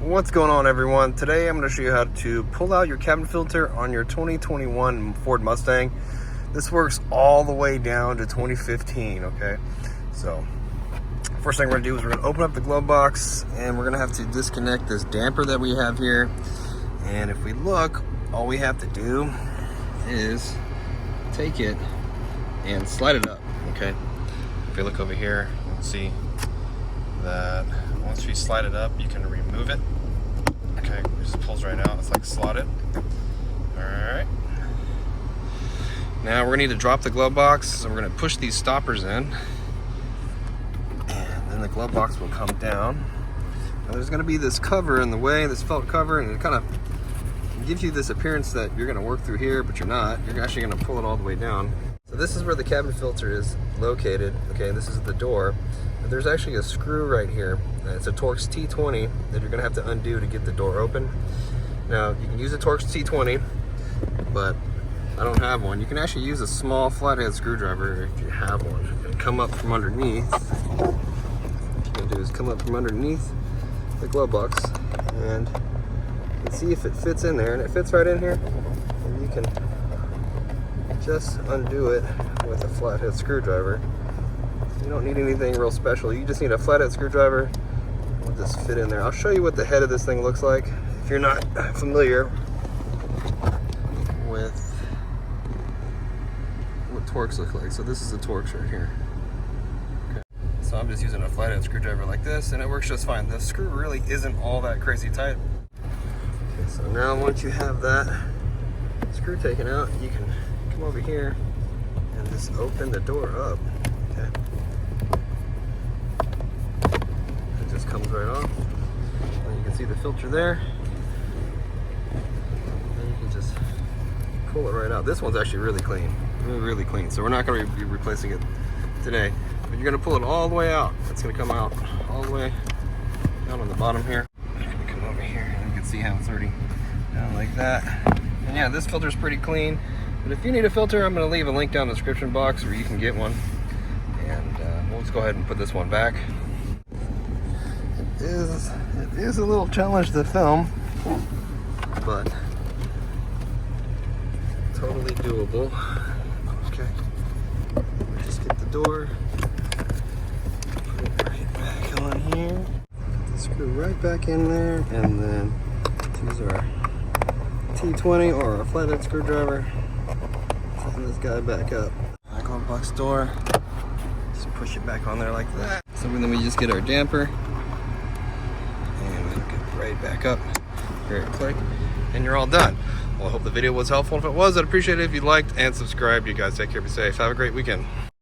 What's going on, everyone? Today I'm going to show you how to pull out your cabin filter on your 2021 Ford Mustang. This works all the way down to 2015, okay? So first thing we're going to do is we're going to open up the glove box and we're going to have to disconnect this damper that we have here. And if we look, all we have to do is take it and slide it up, okay? If you look over here, you can see that once we slide it up, you can remove it. Okay, it just pulls right out. It's like slotted. Alright. Now we're going to need to drop the glove box, so we're going to push these stoppers in. And then the glove box will come down. Now there's going to be this cover in the way, this felt cover, and it kind of gives you this appearance that you're going to work through here, but you're not. You're actually going to pull it all the way down. So this is where the cabin filter is located. Okay, this is the door. There's actually a screw right here. It's a Torx T20 that you're gonna have to undo to get the door open. Now, you can use a Torx T20, but I don't have one. You can actually use a small flathead screwdriver if you have one. And come up from underneath. What you're gonna do is come up from underneath the glove box and see if it fits in there. And it fits right in here. And you can just undo it with a flathead screwdriver. You don't need anything real special. You just need a flathead screwdriver. It'll just fit in there. I'll show you what the head of this thing looks like if you're not familiar with what Torx look like. So this is the Torx right here. Okay. So I'm just using a flathead screwdriver like this, and it works just fine. The screw really isn't all that crazy tight. Okay, so now once you have that screw taken out, you can come over here and just open the door up. Okay. Just comes right off, and you can see the filter there, and you can just pull it right out. This one's actually really clean, really clean, so we're not going to be replacing it today, but you're going to pull it all the way out. It's going to come out all the way down on the bottom here. I'm going to come over here and you can see how it's already down like that. And yeah, this filter is pretty clean, but if you need a filter, I'm going to leave a link down in the description box where you can get one, and we'll just go ahead and put this one back. It is a little challenge to film, but totally doable. Okay, just get the door, put it right back on here, put the screw right back in there, and then use our T20 or a flathead screwdriver, tighten this guy back up. Glove box door, just push it back on there like that. So then we just get our damper. Right back up, here, click, and you're all done. Well, I hope the video was helpful. If it was, I'd appreciate it if you liked and subscribed. You guys take care, be safe, have a great weekend.